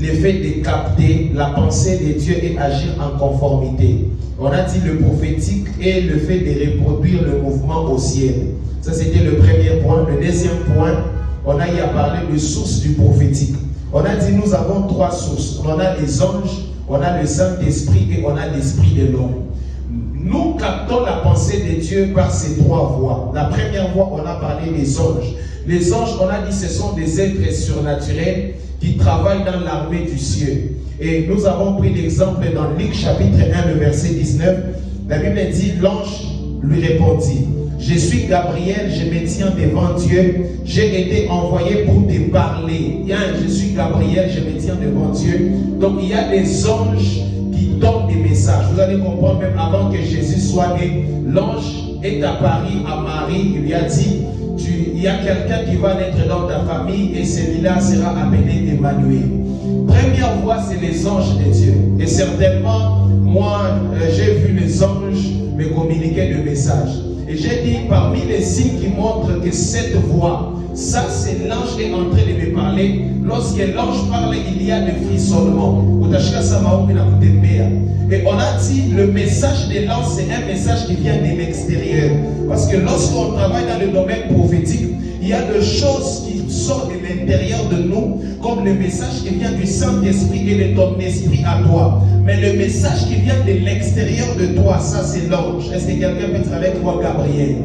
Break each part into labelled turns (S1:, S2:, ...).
S1: le fait de capter la pensée de Dieu et agir en conformité. On a dit le prophétique et le fait de reproduire le mouvement au ciel. Ça, c'était le premier point. Le deuxième point, on a y à parler de sources du prophétique. On a dit nous avons trois sources. On a les anges, on a le Saint-Esprit et on a l'Esprit de l'homme. Nous captons la pensée de Dieu par ces trois voies. La première voie, on a parlé des anges. Les anges, on a dit, ce sont des êtres surnaturels qui travaillent dans l'armée du ciel. Et nous avons pris l'exemple dans Luc chapitre 1, le verset 19. La Bible dit, l'ange lui répondit, je suis Gabriel, je me tiens devant Dieu, j'ai été envoyé pour te parler. Je suis Gabriel, je me tiens devant Dieu. Donc il y a des anges qui donnent des messages. Vous allez comprendre, même avant que Jésus soit né, l'ange est apparu à Marie, il lui a dit, il y a quelqu'un qui va naître dans ta famille et celui-là sera appelé Emmanuel. Première voie, c'est les anges de Dieu. Et certainement, moi, j'ai vu les anges me communiquer le message. Et j'ai dit, parmi les signes qui montrent que cette voix, ça c'est l'ange qui est en train de me parler. Lorsque l'ange parle, il y a des frissonnements. Et on a dit, le message de l'ange, c'est un message qui vient de l'extérieur. Parce que lorsqu'on travaille dans le domaine prophétique, il y a des choses qui sortent de l'intérieur de nous, comme le message qui vient du Saint-Esprit et de ton esprit à toi. Mais le message qui vient de l'extérieur de toi, ça c'est l'ange. Est-ce que quelqu'un peut être avec moi, Gabriel?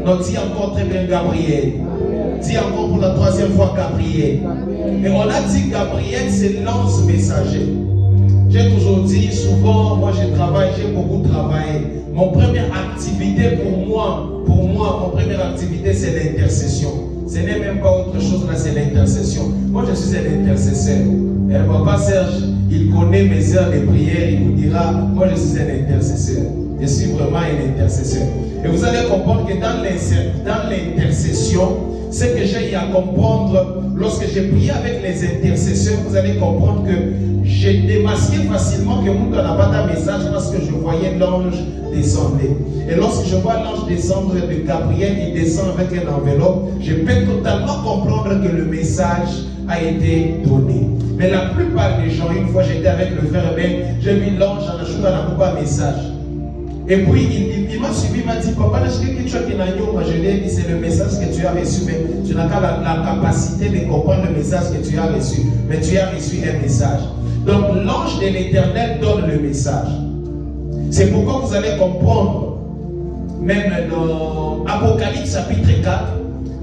S1: Non, dis encore très bien Gabriel. Dis encore pour la troisième fois Gabriel. Et on a dit Gabriel, c'est l'ange messager. J'ai toujours dit, souvent, moi je travaille, j'ai beaucoup travaillé. Mon première activité pour moi, mon première activité, c'est l'intercession. Ce n'est même pas autre chose, là, c'est l'intercession. Moi, je suis un intercesseur. Et le papa Serge, il connaît mes heures de prière, il vous dira, moi, je suis un intercesseur. Je suis vraiment un intercesseur. Et vous allez comprendre que dans l'intercession, ce que j'ai à comprendre, lorsque j'ai prié avec les intercesseurs, vous allez comprendre que j'ai démasqué facilement que nous n'a pas de message parce que je voyais l'ange descendre. Et lorsque je vois l'ange descendre de Gabriel, il descend avec une enveloppe, je peux totalement comprendre que le message a été donné. Mais la plupart des gens, une fois j'étais avec le frère Ben, j'ai vu l'ange en ajoutant un message. Et puis il m'a suivi, il m'a dit, papa, je lui ai dit, c'est le message que tu as reçu, mais tu n'as pas la capacité de comprendre le message que tu as reçu. Mais tu as reçu un message. Donc l'ange de l'Éternel donne le message. C'est pourquoi vous allez comprendre, même dans Apocalypse chapitre 4,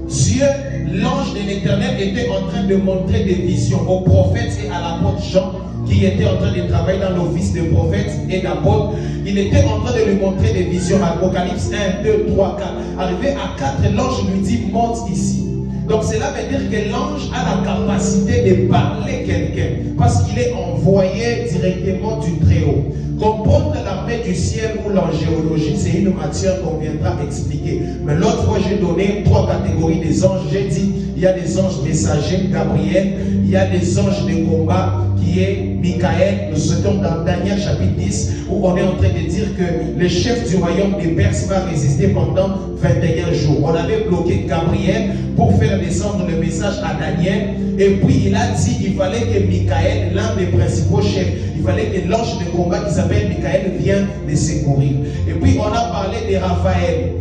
S1: Dieu, l'ange de l'Éternel était en train de montrer des visions aux prophètes et à l'apôtre Jean, qui était en train de travailler dans l'office de prophète et d'apôtre. Il était en train de lui montrer des visions. Apocalypse 1, 2, 3, 4. Arrivé à 4, l'ange lui dit, monte ici. Donc cela veut dire que l'ange a la capacité de parler quelqu'un. Parce qu'il est envoyé directement du Très-Haut. Comprendre l'armée du ciel ou l'angéologie, c'est une matière qu'on viendra expliquer. Mais l'autre fois, j'ai donné 3 catégories des anges. J'ai dit, il y a des anges messagers, Gabriel. Il y a des anges de combat, qui est Michael. Nous sommes dans Daniel chapitre 10, où on est en train de dire que le chef du royaume des Perses va résister pendant 21 jours. On avait bloqué Gabriel pour faire descendre le message à Daniel. Et puis il a dit qu'il fallait que Michael, l'un des principaux chefs, il fallait que l'ange de combat qui s'appelle Michael vienne les secourir. Et puis on a parlé de Raphaël.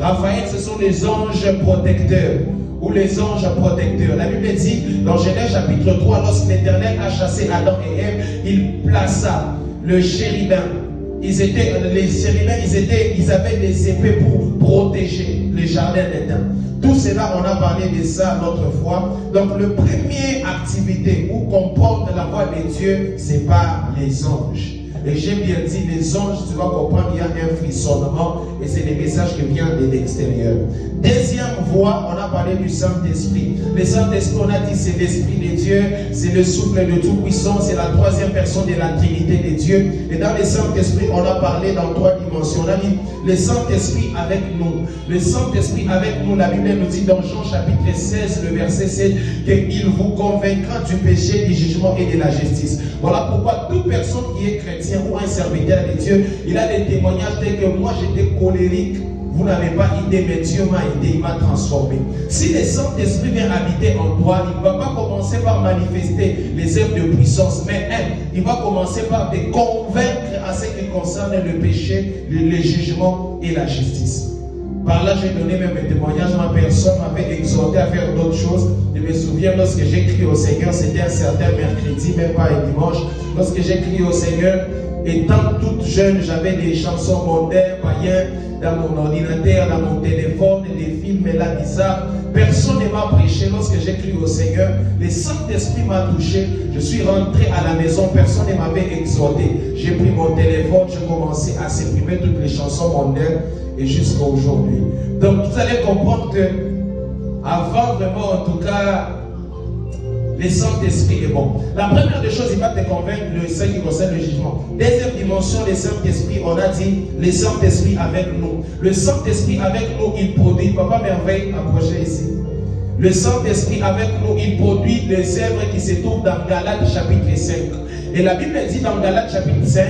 S1: Raphaël, ce sont les anges protecteurs. Ou les anges protecteurs. La Bible dit dans Genèse chapitre 3, lorsque l'Éternel a chassé Adam et Ève, il plaça le chérubin. Les chérubins, ils avaient des épées pour protéger le jardin d'Éden. Tout cela, on a parlé de ça l'autre fois. Donc, la première activité pour comprendre la voix de Dieu, c'est par les anges. Et j'ai bien dit, les anges, tu vas comprendre, il y a un frissonnement et c'est des messages qui viennent de l'extérieur. Deuxième voie, on a parlé du Saint-Esprit. Le Saint-Esprit, on a dit, c'est l'Esprit de Dieu, c'est le souffle de Tout-Puissant, c'est la troisième personne de la Trinité de Dieu. Et dans le Saint-Esprit, on a parlé dans 3 dimensions. On a dit, le Saint-Esprit avec nous. Le Saint-Esprit avec nous, la Bible nous dit dans Jean chapitre 16, le verset 7, qu'il vous convaincra du péché, du jugement et de la justice. Voilà pourquoi toute personne qui est chrétien ou un serviteur de Dieu, il a des témoignages tels que moi j'étais colérique. Vous n'avez pas idée, mais Dieu m'a aidé, il m'a transformé. Si le Saint-Esprit vient habiter en toi, il ne va pas commencer par manifester les œuvres de puissance, mais il va commencer par te convaincre à ce qui concerne le péché, le jugement et la justice. Par là, j'ai donné même un témoignage. Ma personne m'avait exhorté à faire d'autres choses. Je me souviens, lorsque j'ai crié au Seigneur, c'était un certain mercredi, même pas un dimanche. Lorsque j'ai crié au Seigneur, étant toute jeune, j'avais des chansons mondaines, païens, dans mon ordinateur, dans mon téléphone, des films là bizarres. Personne ne m'a prêché. Lorsque j'ai crié au Seigneur, le Saint-Esprit m'a touché. Je suis rentré à la maison, personne ne m'avait exhorté. J'ai pris mon téléphone, j'ai commencé à supprimer toutes les chansons mondaines et jusqu'à aujourd'hui. Donc vous allez comprendre que avant vraiment, en tout cas, le Saint-Esprit est bon. La première des choses, il va te convaincre de ce qui concerne le jugement. Deuxième dimension, le Saint-Esprit, on a dit, le Saint-Esprit avec nous. Le Saint-Esprit avec nous, il produit. Papa Merveille, approchez ici. Le Saint-Esprit avec nous, il produit les œuvres qui se trouvent dans Galates chapitre 5. Et la Bible dit dans Galates chapitre 5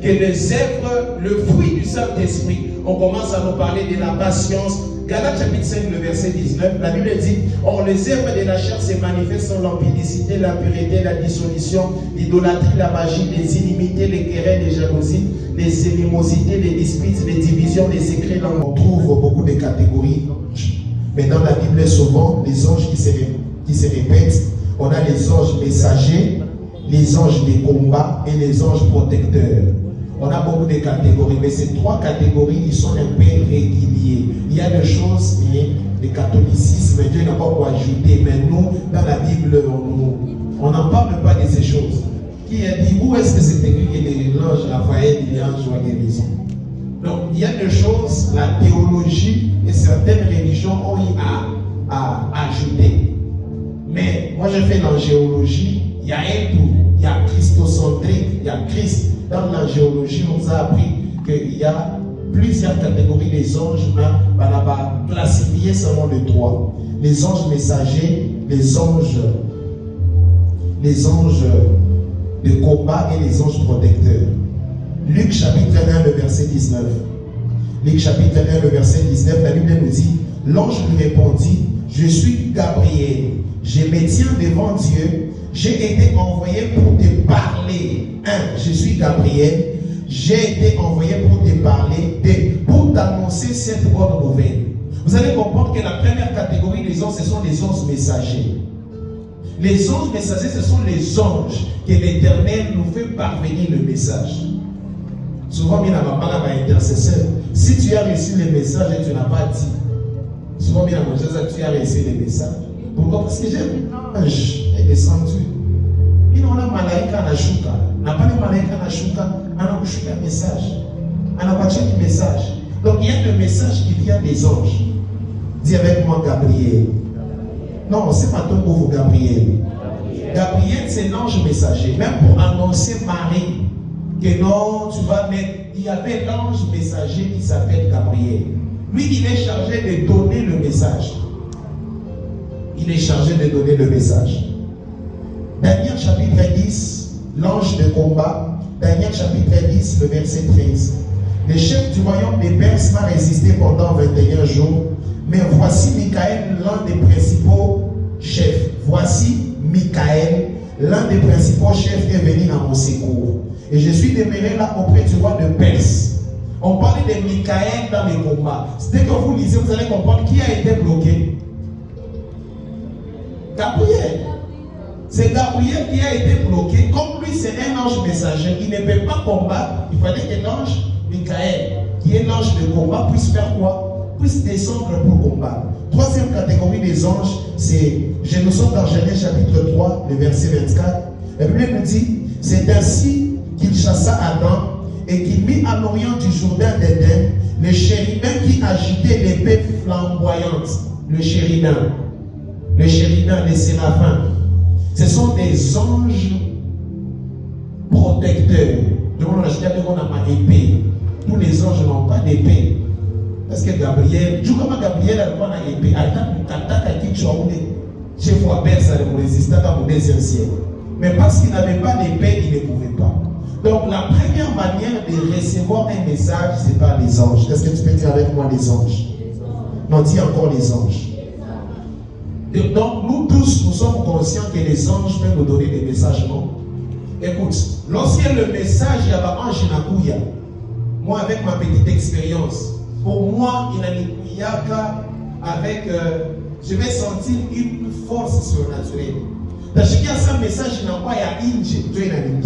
S1: que les œuvres, le fruit du Saint-Esprit, on commence à nous parler de la patience. Galates chapitre 5, le verset 19, la Bible dit, or les œuvres de la chair se manifestent sont l'impudicité, l'impureté, la dissolution, l'idolâtrie, la magie, les inimités, les querelles, les jalousies, les animosités, les disputes, les divisions, les secrets. On trouve beaucoup de catégories, mais dans la Bible, souvent, les anges qui se répètent, on a les anges messagers, les anges de combat et les anges protecteurs. On a beaucoup de catégories, mais ces trois catégories, ils sont un peu réguliers. Il y a des choses, mais le catholicisme, Dieu n'a pas quoi ajouter. Mais nous, dans la Bible, on n'en parle pas de ces choses. Qui a dit, où est-ce que c'est écrit que l'ange Raphaël, il est en joie guérison? Donc, il y a des choses, la théologie et certaines religions ont eu à ajouter. Mais moi, j'ai fait l'angéologie, il y a un tout. Il y a christocentrique, il y a Christ. Dans l'angéologie, on nous a appris qu'il y a plusieurs catégories des anges, mais on va classifier seulement les trois. Les anges messagers, les anges de combat et les anges protecteurs. Luc chapitre 1, le verset 19. Luc chapitre 1, le verset 19, la Bible nous dit, l'ange lui répondit, je suis Gabriel, je me tiens devant Dieu. J'ai été envoyé pour te parler. Je suis Gabriel. J'ai été envoyé pour te parler, pour t'annoncer cette bonne nouvelle. Vous allez comprendre que la première catégorie des anges, ce sont les anges messagers. Les anges messagers, ce sont les anges que l'Éternel nous fait parvenir le message. Souvent, il n'y a pas d'intercesseur. Si tu as reçu le message et tu n'as pas dit, souvent, tu as reçu le message. Pourquoi? Parce que j'ai un ange est descendu. Il y a un malaïka na shuka. N'a pas de malaïka na shuka. On a un message. On a pas de message. Donc il y a le message qui vient des anges. Dis avec moi Gabriel. Non, c'est pas ton pauvre Gabriel. Gabriel, c'est l'ange messager. Même pour annoncer Marie que non, tu vas mettre. Il y avait l'ange messager qui s'appelle Gabriel. Lui, il est chargé de donner le message. Il est chargé de donner le message. Daniel chapitre 10, l'ange de combat. Daniel chapitre 10, le verset 13. Le chef du royaume des Perses m'a résisté pendant 21 jours. Mais voici Michael, l'un des principaux chefs. Voici Michael, l'un des principaux chefs est venu à mon secours. Et je suis demeuré là auprès du roi de Perse. On parlait de Michael dans les combats. Dès que vous lisez, vous allez comprendre qui a été bloqué. Gabriel. C'est Gabriel qui a été bloqué. Comme lui, c'est un ange messager, il ne peut pas combattre. Il fallait que l'ange Michael, qui est l'ange de combat, puisse faire quoi? Puisse descendre pour combattre. Troisième catégorie des anges, c'est, nous sommes dans Genèse chapitre 3, le verset 24. La Bible nous dit, c'est ainsi qu'il chassa Adam et qu'il mit à l'orient du Jourdain d'Éden le chérubin qui agitait l'épée flamboyante. Le chérubin, les séraphins. Ce sont des anges protecteurs. On n'a pas d'épée. Tous les anges n'ont pas d'épée. Parce que Gabriel, tu comment Gabriel a pas d'épée. Chez vous, ça ne résiste pas au deuxième siècle. Mais parce qu'il n'avait pas d'épée, il ne pouvait pas. Donc la première manière de recevoir un message, c'est par les anges. Est-ce que tu peux dire avec moi les anges? Non, dis encore les anges. Donc nous tous, nous sommes conscients que les anges peuvent nous donner des messages, non? Écoute, lorsqu'il y a le message, il y a un ange Nakouya. Moi, avec ma petite expérience, pour moi, il y a avec, je vais sentir une force surnaturelle. Parce qu'il y a ça, message, il n'y a pas, il y a Inge, tu es dans le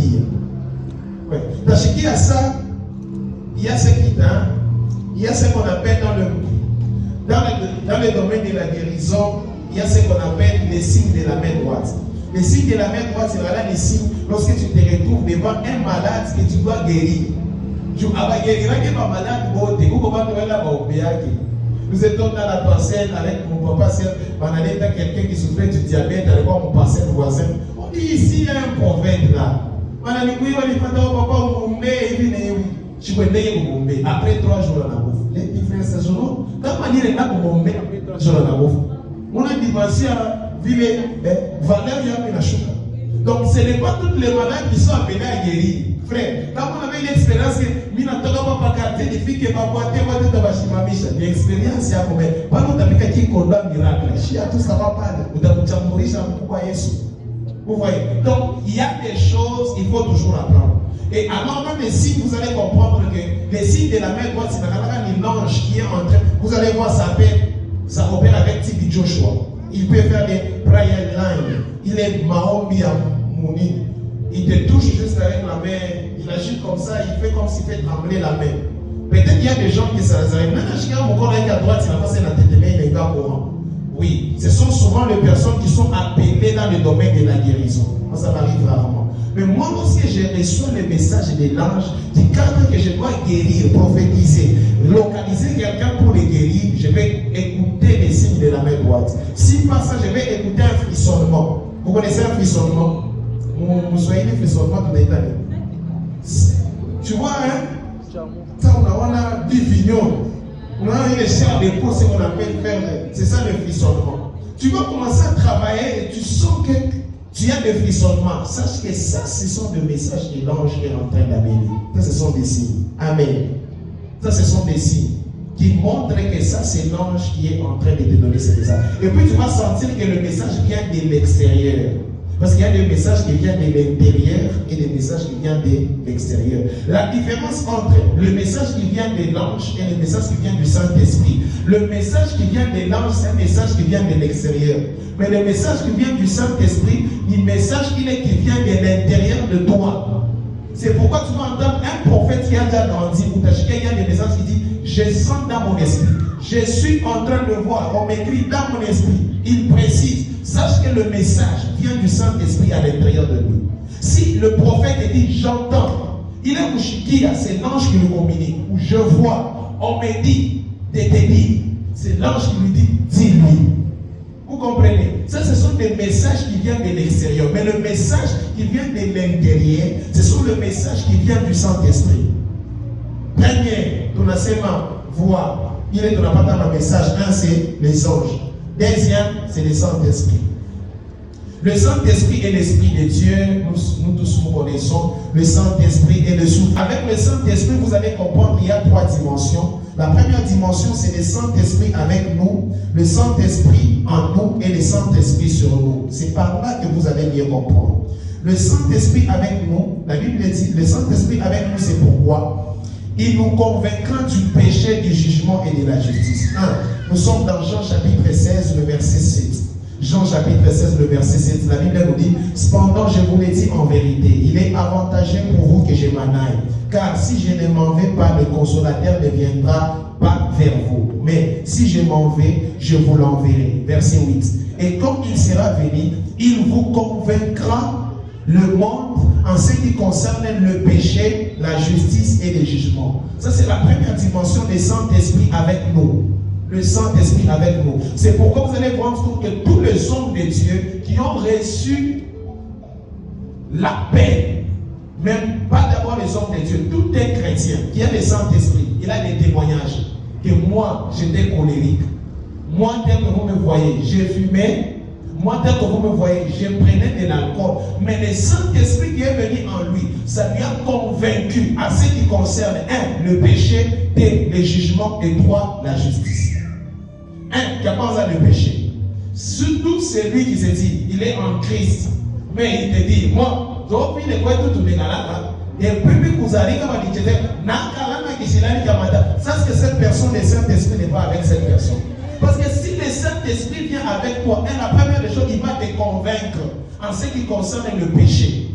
S1: parce qu'il y a ça, il y a ce qui il y a ce qu'on appelle dans le domaine de la guérison, il y a ce qu'on appelle les signes de la main droite. Les signes de la main droite, c'est là les signes lorsque tu te retrouves devant un malade que tu dois guérir. Nous étions dans la parcelle avec mon papa, on allait dans quelqu'un qui souffrait du diabète, avec mon parcelle voisin. On dit ici, il y a un prophète là. On a dit oui, on dit papa, je vais après 3 jours à la bouffe. Les frères, c'est jour. Quand on dit après 3 jours à la bouffe, on a dit voici valeur, il y a une chouka. Donc ce n'est pas toutes les malades qui sont appelés à guérir. Frère, quand on avait une expérience que mina toka pas carte des filles qui va boiter l'expérience il y a combien pas nous t'as qui condamne miracle chia tout ça va pas ou t'as pourquoi Jésus. Vous voyez, donc il y a des choses il faut toujours apprendre. Et alors même les signes, vous allez comprendre que les signes de la main droite, c'est un ange qui est en train, vous allez voir ça opère avec Tibi Joshua. Il peut faire des prayer lines. Il est Mahomi à Mouni. Il te touche juste avec la main. Il agit comme ça. Il fait comme s'il fait trembler la main. Peut-être qu'il y a des gens qui s'arrêtent. Maintenant, je regarde mon corps avec à droite, il a passé la tête de main, les gars courants. Oui, ce sont souvent les personnes qui sont appelées dans le domaine de la guérison. Moi, ça m'arrive rarement. Mais moi, lorsque je reçois le message de l'ange, du cadre que je dois guérir, prophétiser, localiser quelqu'un pour le guérir, je vais écouter les signes de la main droite. Si pas ça, je vais écouter un frissonnement. Vous connaissez un frissonnement? Vous soyez des frissonnements de l'État. Tu vois, hein? Ça, on a des vignons. On a une chair de peau, c'est ce qu'on appelle faire. C'est ça le frissonnement. Tu vas commencer à travailler et tu sens que tu as des frissonnements. Sache que ça, ce sont des messages de l'ange qui est en train d'amener. Ça, ce sont des signes. Amen. Ça, ce sont des signes qui montrent que ça, c'est l'ange qui est en train de te donner ce message. Et puis, tu vas sentir que le message vient de l'extérieur. Parce qu'il y a des messages qui viennent de l'intérieur et des messages qui viennent de l'extérieur. La différence entre le message qui vient de l'ange et le message qui vient du Saint-Esprit. Le message qui vient de l'ange, c'est un message qui vient de l'extérieur. Mais le message qui vient du Saint-Esprit, le message qui vient de l'intérieur de toi. C'est pourquoi tu vas entendre un prophète qui a déjà grandi, ou il y a des messages qui disent « Je sens dans mon esprit, je suis en train de voir, on m'écrit dans mon esprit. » Il précise. Sache que le message vient du Saint-Esprit à l'intérieur de nous. Si le prophète dit j'entends, il est Mouchikia, c'est l'ange qui le communique. Ou je vois, on me dit de te dire, c'est l'ange qui lui dit dis-lui. Vous comprenez? Ça, ce sont des messages qui viennent de l'extérieur. Mais le message qui vient de l'intérieur, ce sont les messages qui viennent du Saint-Esprit. Premier, ton enseignement, voix. Il est dans la patate un message. Un, c'est les anges. Deuxième, c'est le Saint-Esprit. Le Saint-Esprit est l'Esprit de Dieu. Nous tous nous connaissons. Le Saint-Esprit est le souffle. Avec le Saint-Esprit, vous allez comprendre qu'il y a 3 dimensions. La première dimension, c'est le Saint-Esprit avec nous, le Saint-Esprit en nous et le Saint-Esprit sur nous. C'est par là que vous allez mieux comprendre. Le Saint-Esprit avec nous, la Bible dit, le Saint-Esprit avec nous, c'est pourquoi il nous convaincra du péché, du jugement et de la justice. 1. Nous sommes dans Jean chapitre 16, le verset 7. Jean chapitre 16, le verset 7. La Bible nous dit, cependant je vous l'ai dit en vérité, il est avantageux pour vous que je m'en aille. Car si je ne m'en vais pas, le consolateur ne viendra pas vers vous. Mais si je m'en vais, je vous l'enverrai. Verset 8. Et quand il sera venu, il vous convaincra le monde en ce qui concerne le péché, la justice et le jugement. Ça, c'est la première dimension du Saint-Esprit avec nous. Le Saint-Esprit avec nous. C'est pourquoi vous allez voir que tous les hommes de Dieu qui ont reçu la paix, même pas d'abord les hommes de Dieu, tout est chrétien qui a le Saint-Esprit, il a des témoignages que moi, j'étais colérique. Moi, tel que vous me voyez, j'ai fumé. Moi, tel que vous me voyez, je prenais de l'alcool. Mais le Saint-Esprit qui est venu en lui, ça lui a convaincu à ce qui concerne, le péché, le jugement et 3, la justice. Qui a pensé le péché. Surtout celui qui se dit, il est en Christ. Mais il te dit, moi, je vais tout et puis vous allez comme dit, ça c'est que cette personne, le Saint-Esprit n'est pas avec cette personne. Parce que si le Saint-Esprit vient avec toi, la première des choses, il va te convaincre en ce qui concerne le péché.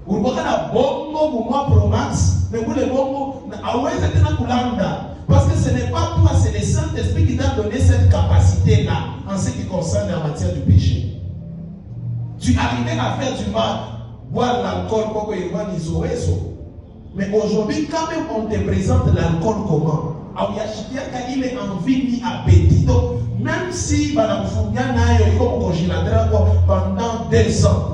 S1: Vous voyez la bombe pour moi pro max, mais vous le bombe, parce que ce n'est pas toi, c'est le Saint-Esprit qui t'a donné cette capacité-là en ce qui concerne la matière du péché. Tu arrivais à faire du mal, boire l'alcool, mais aujourd'hui, quand même on te présente l'alcool comment? Il est en vie ni appétit. Même si pendant 2 ans,